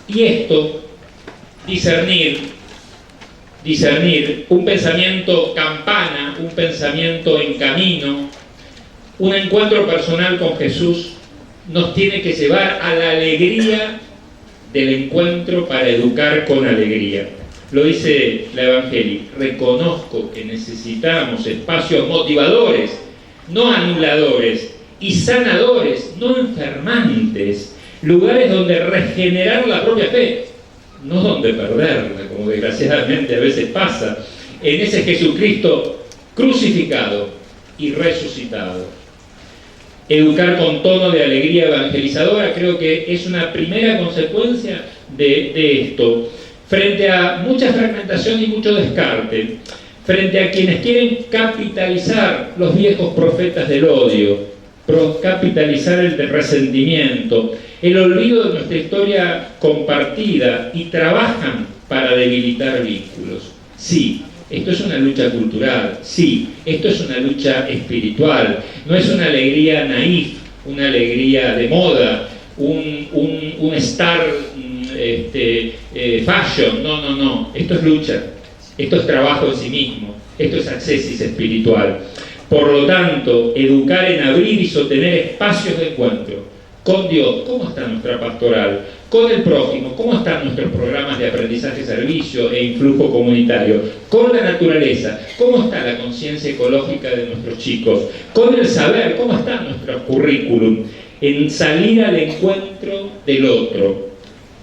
Y esto, discernir un pensamiento campana, un pensamiento en camino, un encuentro personal con Jesús, nos tiene que llevar a la alegría del encuentro para educar con alegría. Lo dice la Evangelii: reconozco que necesitamos espacios motivadores, no anuladores, y sanadores, no enfermantes, lugares donde regenerar la propia fe, no donde perderla, como desgraciadamente a veces pasa, en ese Jesucristo crucificado y resucitado. Educar con tono de alegría evangelizadora creo que es una primera consecuencia de esto, frente a mucha fragmentación y mucho descarte, frente a quienes quieren capitalizar los viejos profetas del odio, capitalizar el resentimiento, el olvido de nuestra historia compartida, y trabajan para debilitar vínculos. Sí, esto es una lucha cultural, sí, esto es una lucha espiritual, no es una alegría naif, una alegría de moda, un star fashion, no, esto es lucha, esto es trabajo en sí mismo, esto es accesis espiritual. Por lo tanto, educar en abrir y sostener espacios de encuentro con Dios. ¿Cómo está nuestra pastoral? Con el prójimo, ¿cómo están nuestros programas de aprendizaje, servicio e influjo comunitario? Con la naturaleza, ¿cómo está la conciencia ecológica de nuestros chicos? Con el saber, ¿cómo está nuestro currículum? En salir al encuentro del otro.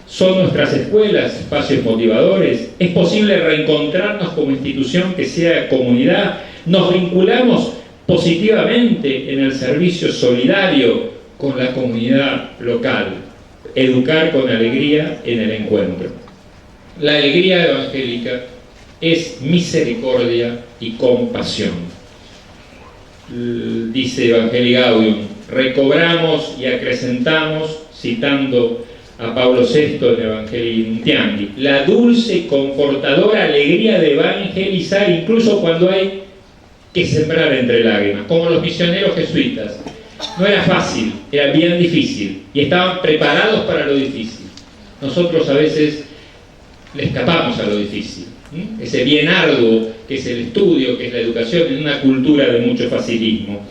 ¿Son nuestras escuelas espacios motivadores? ¿Es posible reencontrarnos como institución que sea comunidad? ¿Nos vinculamos positivamente en el servicio solidario con la comunidad local? Educar con alegría en el encuentro. La alegría evangélica es misericordia y compasión. Dice Evangelii Gaudium: recobramos y acrecentamos, citando a Pablo VI en Evangelii Nuntiandi, la dulce y confortadora alegría de evangelizar incluso cuando hay que sembrar entre lágrimas, como los misioneros jesuitas. No era fácil, era bien difícil, y estaban preparados para lo difícil. Nosotros a veces le escapamos a lo difícil, ese bien arduo que es el estudio, que es la educación, en una cultura de mucho facilismo.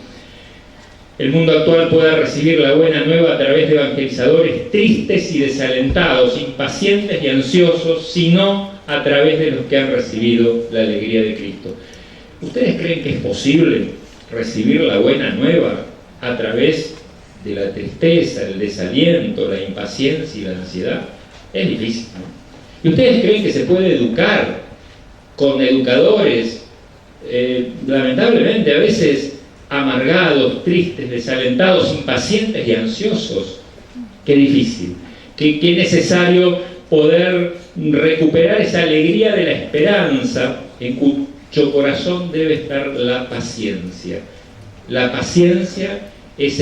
El mundo actual pueda recibir la buena nueva a través de evangelizadores tristes y desalentados, impacientes y ansiosos, sino a través de los que han recibido la alegría de Cristo. ¿Ustedes creen que es posible recibir la buena nueva a través de la tristeza, el desaliento, la impaciencia y la ansiedad? Es difícil, ¿no? ¿Y ustedes creen que se puede educar con educadores, lamentablemente a veces amargados, tristes, desalentados, impacientes y ansiosos? Qué difícil, qué necesario poder recuperar esa alegría de la esperanza, en cuyo corazón debe estar la paciencia. La paciencia es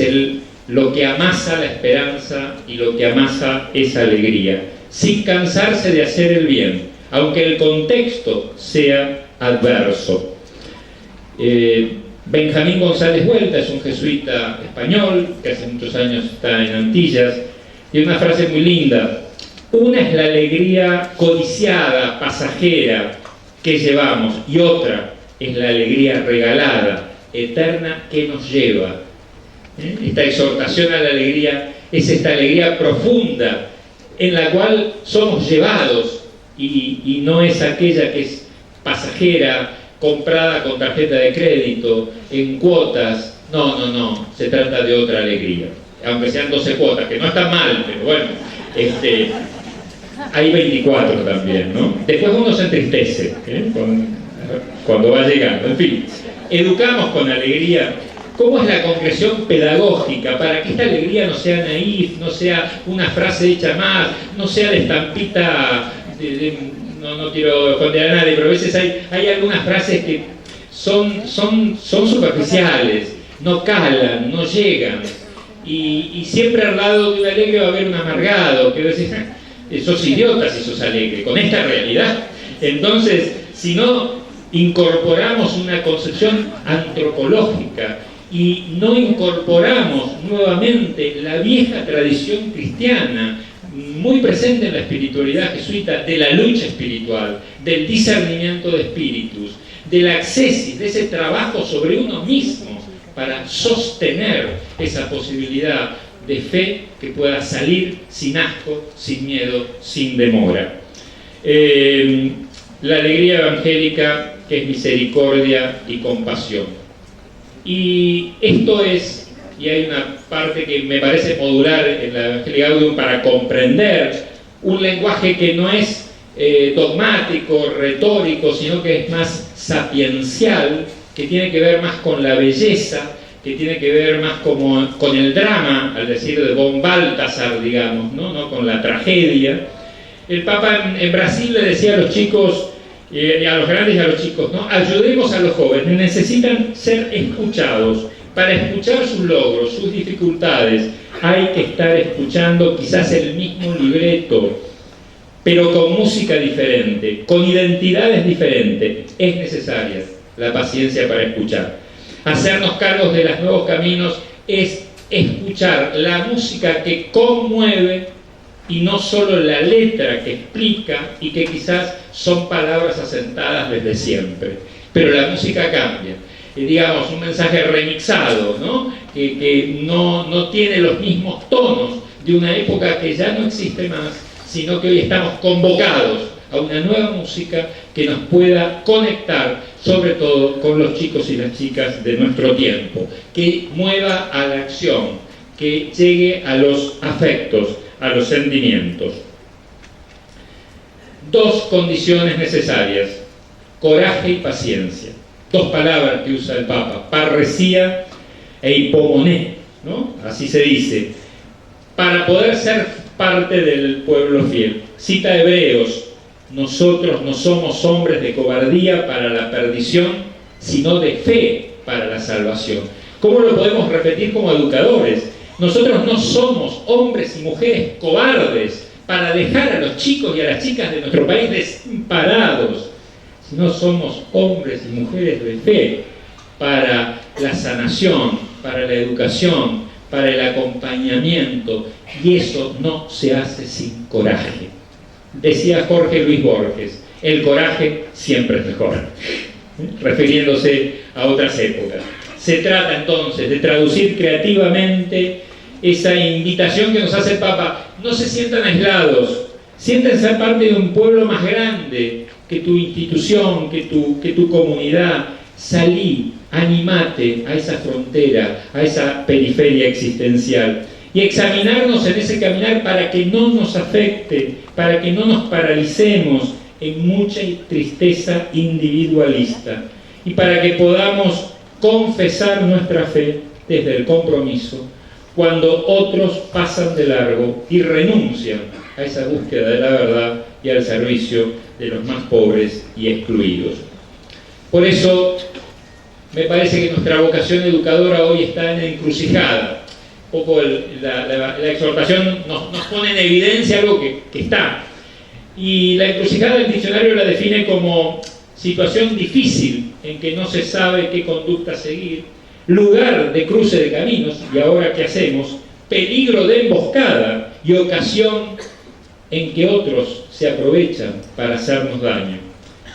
lo que amasa la esperanza y lo que amasa esa alegría, sin cansarse de hacer el bien, aunque el contexto sea adverso. Benjamín González Vuelta es un jesuita español que hace muchos años está en Antillas, y una frase muy linda: una es la alegría codiciada, pasajera, que llevamos, y otra es la alegría regalada, eterna, que nos lleva. Esta exhortación a la alegría es esta alegría profunda en la cual somos llevados, y no es aquella que es pasajera, comprada con tarjeta de crédito, en cuotas. No, se trata de otra alegría, aunque sean 12 cuotas, que no está mal, pero bueno, hay 24 también, ¿no? Después uno se entristece cuando va llegando. En fin, educamos con alegría. ¿Cómo es la concreción pedagógica para que esta alegría no sea naif, no sea una frase hecha más, no sea de estampita no quiero esconder a nadie, pero a veces hay algunas frases que son superficiales, no calan, no llegan, y siempre al lado de un alegre va a haber un amargado que va a decir: sos idiota si sos alegre con esta realidad. Entonces, si no incorporamos una concepción antropológica y no incorporamos nuevamente la vieja tradición cristiana muy presente en la espiritualidad jesuita, de la lucha espiritual, del discernimiento de espíritus, del acceso, de ese trabajo sobre uno mismo para sostener esa posibilidad de fe que pueda salir sin asco, sin miedo, sin demora. La alegría evangélica, que es misericordia y compasión. Y esto es, y hay una parte que me parece modular en la Evangelii Gaudium para comprender un lenguaje que no es dogmático, retórico, sino que es más sapiencial, que tiene que ver más con la belleza, que tiene que ver más como con el drama, al decir de von Balthasar, digamos, no con la tragedia. El Papa en Brasil le decía a los chicos, y a los grandes y a los chicos, ¿no? Ayudemos a los jóvenes, necesitan ser escuchados. Para escuchar sus logros, sus dificultades, hay que estar escuchando quizás el mismo libreto, pero con música diferente, con identidades diferentes. Es necesaria la paciencia para escuchar. Hacernos cargos de los nuevos caminos es escuchar la música que conmueve y no solo la letra que explica y que quizás son palabras asentadas desde siempre. Pero la música cambia. Digamos, un mensaje remixado, ¿no? Que no tiene los mismos tonos de una época que ya no existe más, sino que hoy estamos convocados a una nueva música que nos pueda conectar, sobre todo con los chicos y las chicas de nuestro tiempo, que mueva a la acción, que llegue a los afectos, a los sentimientos. Dos condiciones necesarias: coraje y paciencia. Dos palabras que usa el Papa: parresía e hipomoné, ¿no? Así se dice, para poder ser parte del pueblo fiel. Cita Hebreos: nosotros no somos hombres de cobardía para la perdición, sino de fe para la salvación. ¿Cómo lo podemos repetir como educadores? Nosotros no somos hombres y mujeres cobardes para dejar a los chicos y a las chicas de nuestro país desamparados, sino somos hombres y mujeres de fe para la sanación, para la educación, para el acompañamiento, y eso no se hace sin coraje. Decía Jorge Luis Borges: el coraje siempre es mejor, refiriéndose a otras épocas. Se trata entonces de traducir creativamente esa invitación que nos hace el Papa: no se sientan aislados, siéntanse parte de un pueblo más grande que tu institución, que tu comunidad. Salí, animate a esa frontera, a esa periferia existencial, y examinarnos en ese caminar para que no nos afecte, para que no nos paralicemos en mucha tristeza individualista, y para que podamos confesar nuestra fe desde el compromiso cuando otros pasan de largo y renuncian a esa búsqueda de la verdad y al servicio de los más pobres y excluidos. Por eso me parece que nuestra vocación educadora hoy está en la encrucijada. Un poco la exhortación nos pone en evidencia algo que está. Y la encrucijada del diccionario la define como situación difícil en que no se sabe qué conducta seguir, lugar de cruce de caminos, y ahora qué hacemos, peligro de emboscada y ocasión en que otros se aprovechan para hacernos daño.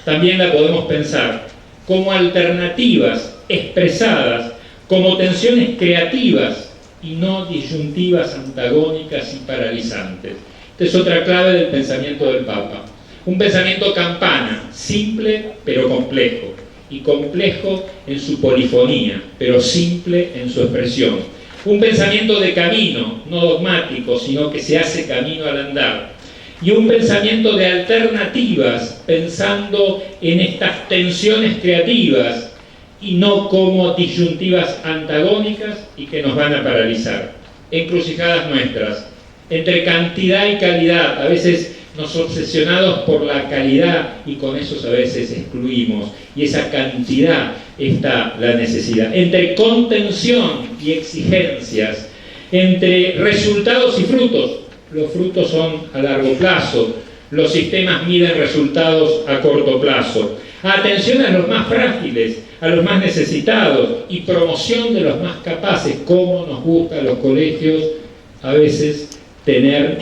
También la podemos pensar como alternativas expresadas, como tensiones creativas y no disyuntivas antagónicas y paralizantes. Esta es otra clave del pensamiento del Papa. Un pensamiento campana, simple pero complejo, y complejo en su polifonía, pero simple en su expresión. Un pensamiento de camino, no dogmático, sino que se hace camino al andar. Y un pensamiento de alternativas, pensando en estas tensiones creativas y no como disyuntivas antagónicas y que nos van a paralizar. Encrucijadas nuestras, entre cantidad y calidad, a veces nos obsesionados por la calidad y con esos a veces excluimos, y esa cantidad está la necesidad. Entre contención y exigencias, entre resultados y frutos. Los frutos son a largo plazo, los sistemas miden resultados a corto plazo. Atención a los más frágiles, a los más necesitados, y promoción de los más capaces. Cómo nos gusta a los colegios a veces tener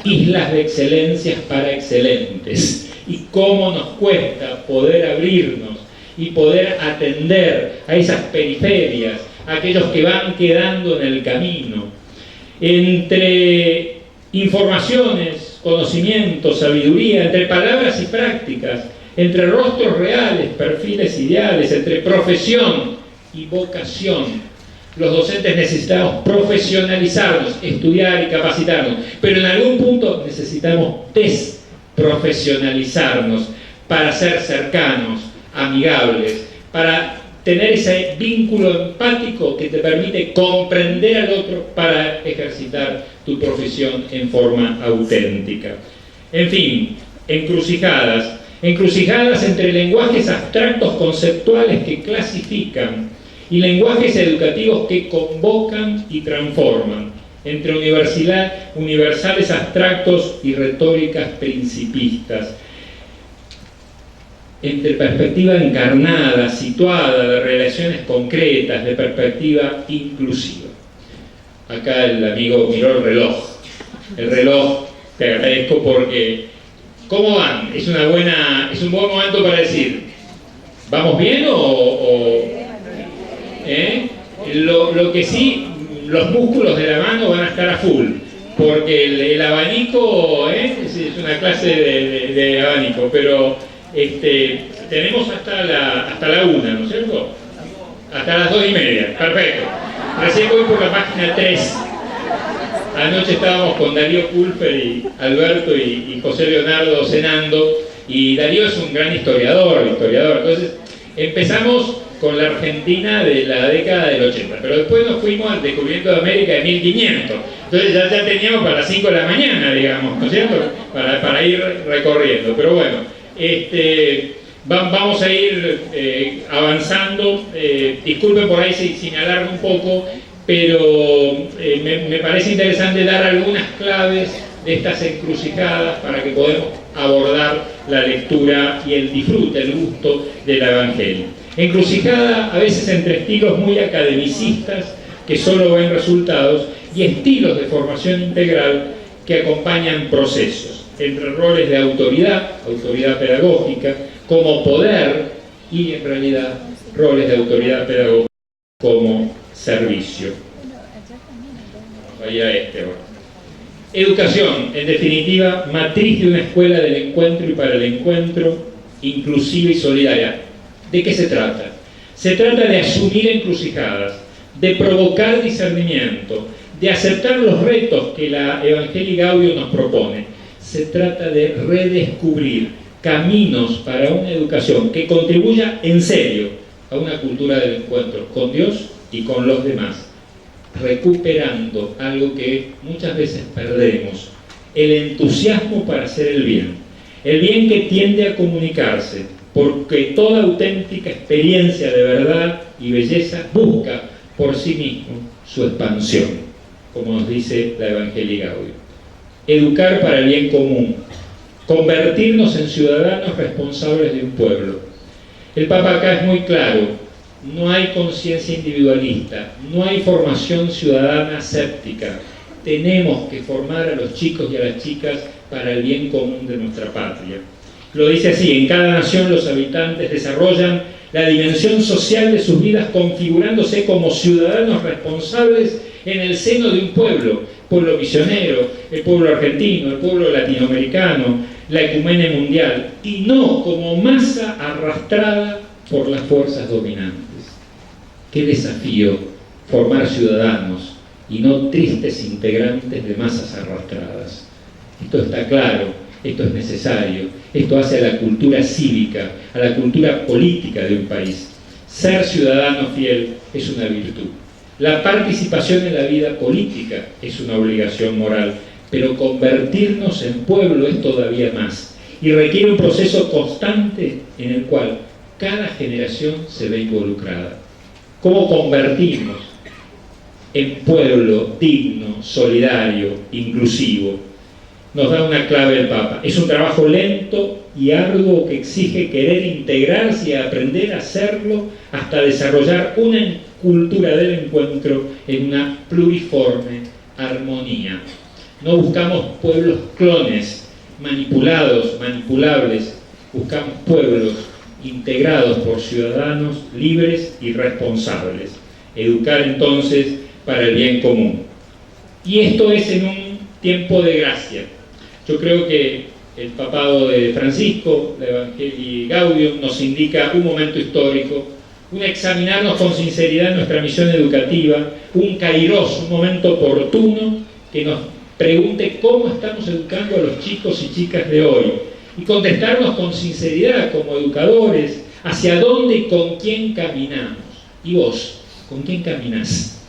islas de excelencias para excelentes, y cómo nos cuesta poder abrirnos y poder atender a esas periferias, a aquellos que van quedando en el camino. Entre informaciones, conocimientos, sabiduría, entre palabras y prácticas, entre rostros reales, perfiles ideales, entre profesión y vocación. Los docentes necesitamos profesionalizarnos, estudiar y capacitarnos, pero en algún punto necesitamos desprofesionalizarnos para ser cercanos, amigables, para tener ese vínculo empático que te permite comprender al otro para ejercitar tu profesión en forma auténtica. En fin, encrucijadas entre lenguajes abstractos conceptuales que clasifican y lenguajes educativos que convocan y transforman, entre universales abstractos y retóricas principistas, entre perspectiva encarnada, situada, de relaciones concretas, de perspectiva inclusiva. Acá el amigo miró el reloj. El reloj, te agradezco porque, ¿cómo van? Es un buen momento para decir, ¿vamos bien Lo que sí, los músculos de la mano van a estar a full, porque el abanico, es una clase de abanico, pero tenemos hasta la 1, ¿no es cierto? Hasta las 2:30, perfecto. Recién voy por la página 3. Anoche estábamos con Darío Pulfer y Alberto y José Leonardo cenando, y Darío es un gran historiador. Entonces empezamos con la Argentina de la década del 80, pero después nos fuimos al descubrimiento de América de 1500. Entonces ya teníamos para las 5 de la mañana, digamos, ¿no es cierto? Para ir recorriendo. Pero bueno, vamos a ir avanzando. Disculpen por ahí si me alargo un poco, pero me parece interesante dar algunas claves de estas encrucijadas para que podamos abordar la lectura y el disfrute, el gusto del Evangelio. Encrucijada a veces entre estilos muy academicistas que solo ven resultados y estilos de formación integral que acompañan procesos, entre roles de autoridad pedagógica como poder, y en realidad roles de autoridad pedagógica como servicio. Vaya ahora. Educación, en definitiva, matriz de una escuela del encuentro y para el encuentro, inclusiva y solidaria. ¿De qué se trata? Se trata de asumir encrucijadas, de provocar discernimiento, de aceptar los retos que la Evangelii Gaudium nos propone. Se trata de redescubrir caminos para una educación que contribuya en serio a una cultura del encuentro con Dios y con los demás, recuperando algo que muchas veces perdemos: el entusiasmo para hacer el bien que tiende a comunicarse, porque toda auténtica experiencia de verdad y belleza busca por sí mismo su expansión, como nos dice la Evangelii Gaudium. Educar para el bien común, convertirnos en ciudadanos responsables de un pueblo. El Papa acá es muy claro: no hay conciencia individualista, no hay formación ciudadana séptica. Tenemos que formar a los chicos y a las chicas para el bien común de nuestra patria. Lo dice así: en cada nación los habitantes desarrollan la dimensión social de sus vidas configurándose como ciudadanos responsables en el seno de un pueblo misionero, el pueblo argentino, el pueblo latinoamericano, la ecumene mundial, y no como masa arrastrada por las fuerzas dominantes. Qué desafío formar ciudadanos y no tristes integrantes de masas arrastradas. Esto está claro, esto es necesario, esto hace a la cultura cívica, a la cultura política de un país. Ser ciudadano fiel es una virtud. La participación en la vida política es una obligación moral, pero convertirnos en pueblo es todavía más, y requiere un proceso constante en el cual cada generación se ve involucrada. ¿Cómo convertirnos en pueblo digno, solidario, inclusivo? Nos da una clave el Papa. Es un trabajo lento y arduo que exige querer integrarse y aprender a hacerlo hasta desarrollar una cultura del encuentro en una pluriforme armonía. No buscamos pueblos clones, manipulados, manipulables. Buscamos pueblos integrados por ciudadanos libres y responsables. Educar entonces para el bien común. Y esto es en un tiempo de gracia. Yo creo que el papado de Francisco, la Evangelii Gaudium, nos indica un momento histórico, un examinarnos con sinceridad nuestra misión educativa, un kairos, un momento oportuno que nos pregunte cómo estamos educando a los chicos y chicas de hoy y contestarnos con sinceridad como educadores hacia dónde y con quién caminamos. ¿Y vos? ¿Con quién caminás?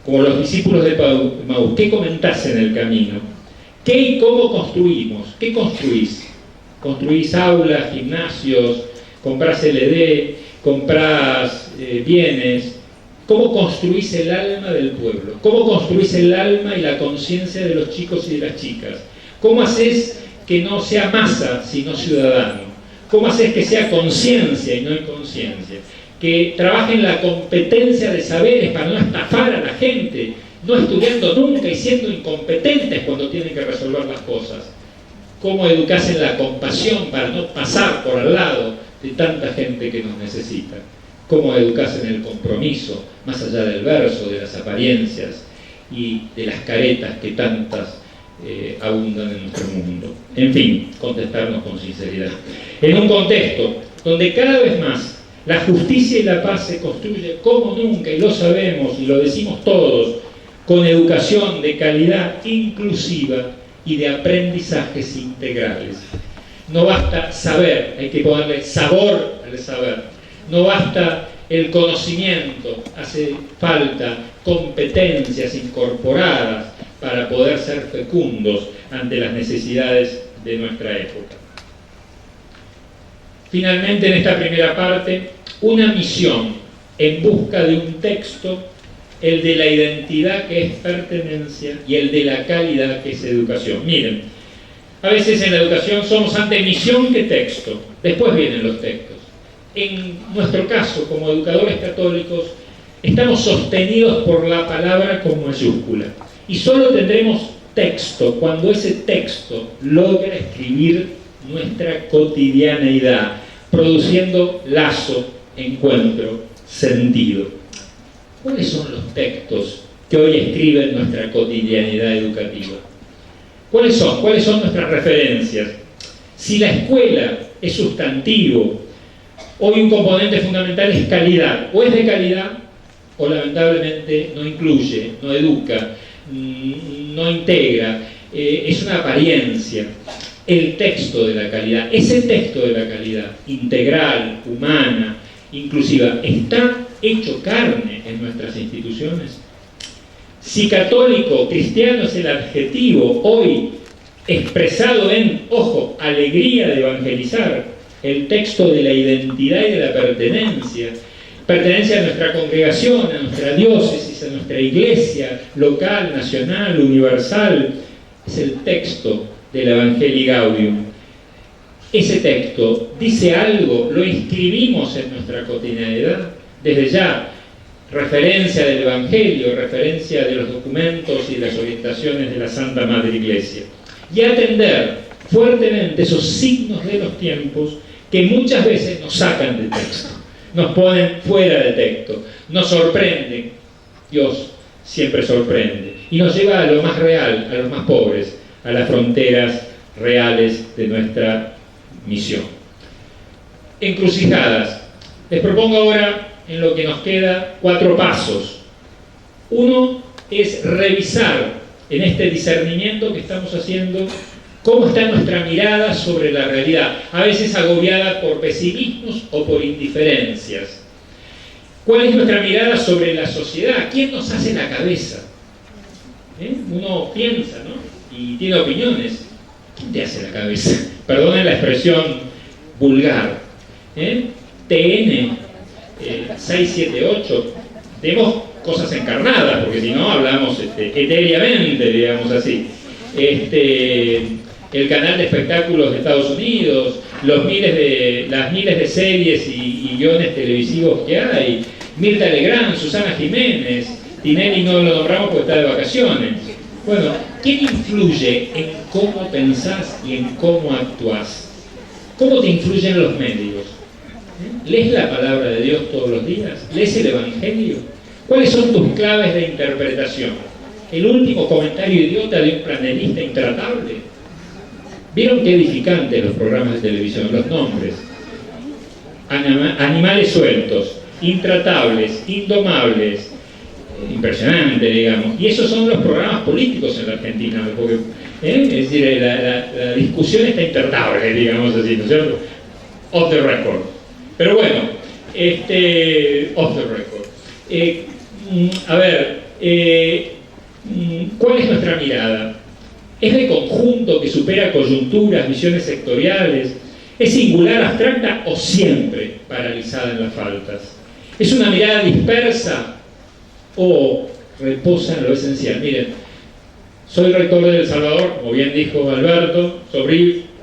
Como los discípulos de Maús, ¿qué comentás en el camino? ¿Qué y cómo construimos? ¿Qué construís? ¿Construís aulas, gimnasios, comprás LED, comprás bienes? ¿Cómo construís el alma del pueblo? ¿Cómo construís el alma y la conciencia de los chicos y de las chicas? ¿Cómo haces que no sea masa, sino ciudadano? ¿Cómo haces que sea conciencia y no inconsciencia? Que trabaje en la competencia de saberes para no estafar a la gente, no estudiando nunca y siendo incompetentes cuando tienen que resolver las cosas. ¿Cómo educás en la compasión para no pasar por al lado de tanta gente que nos necesita? ¿Cómo educás en el compromiso, más allá del verso, de las apariencias y de las caretas que tantas abundan en nuestro mundo? En fin, contestarnos con sinceridad. En un contexto donde cada vez más la justicia y la paz se construye como nunca, y lo sabemos y lo decimos todos, con educación de calidad inclusiva y de aprendizajes integrales. No basta saber, hay que ponerle sabor al saber. No basta el conocimiento, hace falta competencias incorporadas para poder ser fecundos ante las necesidades de nuestra época. Finalmente, en esta primera parte, una misión en busca de un texto, el de la identidad que es pertenencia y el de la calidad que es educación. Miren, a veces en la educación somos ante misión que texto, después vienen los textos. En nuestro caso, como educadores católicos, estamos sostenidos por la palabra con mayúscula y solo tendremos texto cuando ese texto logra escribir nuestra cotidianeidad, produciendo lazo, encuentro, sentido. ¿Cuáles son los textos que hoy escriben nuestra cotidianidad educativa? ¿Cuáles son? ¿Cuáles son nuestras referencias? Si la escuela es sustantivo, hoy un componente fundamental es calidad. O es de calidad, o lamentablemente no incluye, no educa, no integra, es una apariencia. El texto de la calidad, ese texto de la calidad, integral, humana, inclusiva, ¿está hecho carne en nuestras instituciones? Si católico, cristiano es el adjetivo hoy expresado en, ojo, alegría de evangelizar, el texto de la identidad y de la pertenencia a nuestra congregación, a nuestra diócesis, a nuestra iglesia local, nacional, universal, es el texto del Evangelii Gaudium. Ese texto dice algo, lo inscribimos en nuestra cotidianidad, desde ya, referencia del Evangelio, referencia de los documentos y las orientaciones de la Santa Madre Iglesia. Y atender fuertemente esos signos de los tiempos que muchas veces nos sacan de texto, nos ponen fuera de texto, nos sorprenden. Dios siempre sorprende y nos lleva a lo más real, a los más pobres, a las fronteras reales de nuestra misión. Encrucijadas. Les propongo ahora, en lo que nos queda, 4 pasos. Uno es revisar en este discernimiento que estamos haciendo cómo está nuestra mirada sobre la realidad, a veces agobiada por pesimismos o por indiferencias. ¿Cuál es nuestra mirada sobre la sociedad? ¿Quién nos hace la cabeza? Uno piensa, ¿no? Y tiene opiniones. ¿Quién te hace la cabeza? Perdonen la expresión vulgar. TN 678. Tenemos cosas encarnadas, porque si no hablamos etéreamente, digamos así. El canal de espectáculos de Estados Unidos, las miles de series y guiones televisivos que hay, Mirta Legrand, Susana Jiménez, Tinelli no lo nombramos porque está de vacaciones. Bueno, ¿Quién influye en cómo pensás y en cómo actuás? ¿Cómo te influyen los medios? ¿Lees la palabra de Dios todos los días? ¿Lees el Evangelio? ¿Cuáles son tus claves de interpretación? ¿El último comentario idiota de un planelista intratable? ¿Vieron qué edificantes los programas de televisión? Los nombres. Animales sueltos, intratables, indomables. Impresionante, digamos. Y esos son los programas políticos en la Argentina, porque, es decir, la discusión está intratable, digamos así, ¿no es cierto? Off the record. Pero bueno, off the record. A ver, ¿cuál es nuestra mirada? ¿Es de conjunto que supera coyunturas, visiones sectoriales? ¿Es singular, abstracta o siempre paralizada en las faltas? ¿Es una mirada dispersa o reposa en lo esencial? Miren, soy rector de El Salvador, como bien dijo Alberto,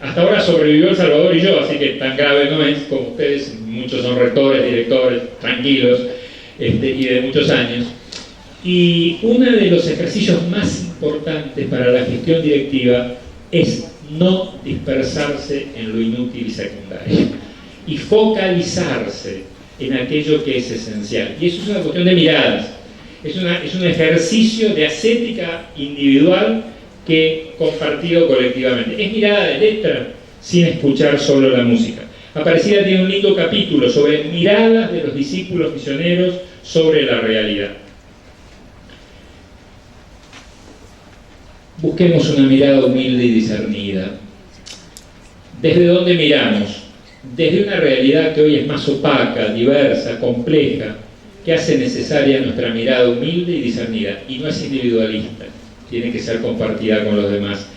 hasta ahora sobrevivió El Salvador y yo, así que tan grave no es como ustedes, muchos son rectores, directores, tranquilos, y de muchos años. Y uno de los ejercicios más importantes para la gestión directiva es no dispersarse en lo inútil y secundario y focalizarse en aquello que es esencial. Y eso es una cuestión de miradas, es un ejercicio de ascética individual que compartido colectivamente. Es mirada de letra sin escuchar solo la música. Aparecida tiene un lindo capítulo sobre miradas de los discípulos misioneros sobre la realidad. Busquemos una mirada humilde y discernida. ¿Desde dónde miramos? Desde una realidad que hoy es más opaca, diversa, compleja, que hace necesaria nuestra mirada humilde y discernida. Y no es individualista, tiene que ser compartida con los demás.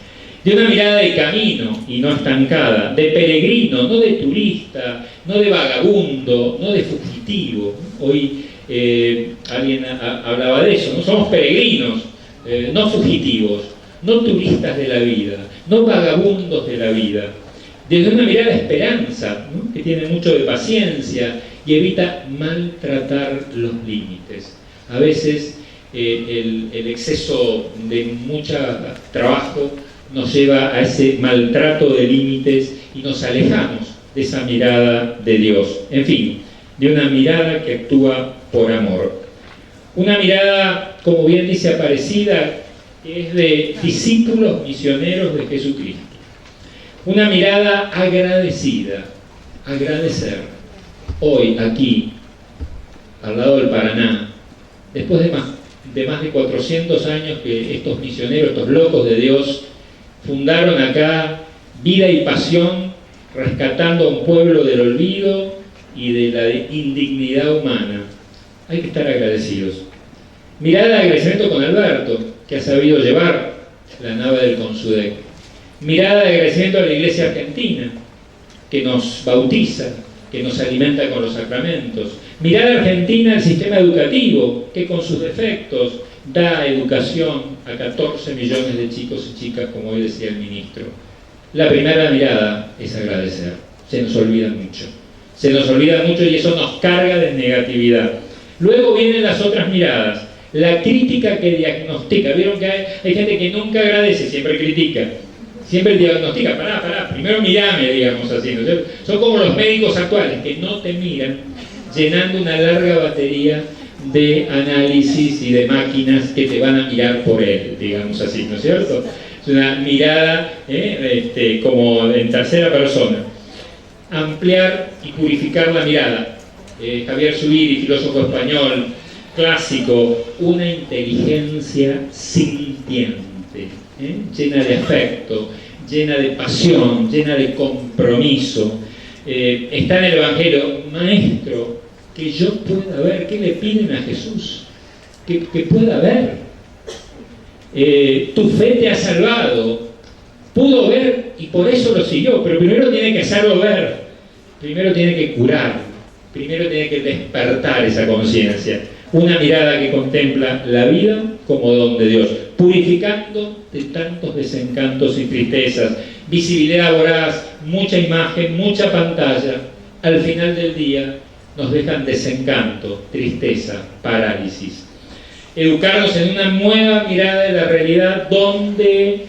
De una mirada de camino y no estancada, de peregrino, no de turista, no de vagabundo, no de fugitivo. Hoy alguien hablaba de eso, ¿no? Somos peregrinos, no fugitivos, no turistas de la vida, no vagabundos de la vida. Desde una mirada de esperanza, ¿no? Que tiene mucho de paciencia y evita maltratar los límites. A veces el exceso de mucho trabajo nos lleva a ese maltrato de límites y nos alejamos de esa mirada de Dios. En fin, de una mirada que actúa por amor. Una mirada, como bien dice Aparecida, que es de discípulos misioneros de Jesucristo. Una mirada agradecida, agradecer. Hoy, aquí, al lado del Paraná, después de más de 400 años que estos misioneros, estos locos de Dios, fundaron acá vida y pasión, rescatando a un pueblo del olvido y de la indignidad humana. Hay que estar agradecidos. Mirada de agradecimiento con Alberto, que ha sabido llevar la nave del Consudec. Mirada de agradecimiento a la Iglesia Argentina, que nos bautiza, que nos alimenta con los sacramentos. Mirada argentina al sistema educativo, que con sus defectos da educación a 14 millones de chicos y chicas, como hoy decía el ministro. La primera mirada es agradecer. Se nos olvida mucho. Se nos olvida mucho y eso nos carga de negatividad. Luego vienen las otras miradas. La crítica que diagnostica. Vieron que hay gente que nunca agradece, siempre critica. Siempre diagnostica. Pará, primero mirame, digamos así, ¿no es cierto? Son como los médicos actuales, que no te miran, llenando una larga batería de análisis y de máquinas que te van a mirar por él, digamos así, ¿no es cierto? Es una mirada como en tercera persona. Ampliar y purificar la mirada. Javier Zubiri, filósofo español, clásico, una inteligencia sintiente, llena de afecto, llena de pasión, llena de compromiso. Está en el Evangelio, maestro, que yo pueda ver. ¿Qué le piden a Jesús? Que pueda ver. Tu fe te ha salvado. Pudo ver y por eso lo siguió, pero primero tiene que hacerlo ver, primero tiene que curar, primero tiene que despertar esa conciencia. Una mirada que contempla la vida como don de Dios, purificando de tantos desencantos y tristezas, visibilidad voraz, mucha imagen, mucha pantalla. Al final del día nos dejan desencanto, tristeza, parálisis. educarnos en una nueva mirada de la realidad donde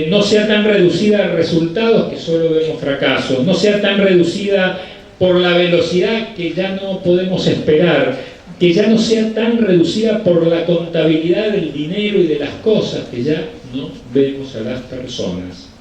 no sea tan reducida a resultados que solo vemos fracasos, no sea tan reducida por la velocidad que ya no podemos esperar, que ya no sea tan reducida por la contabilidad del dinero y de las cosas, que ya no vemos a las personas.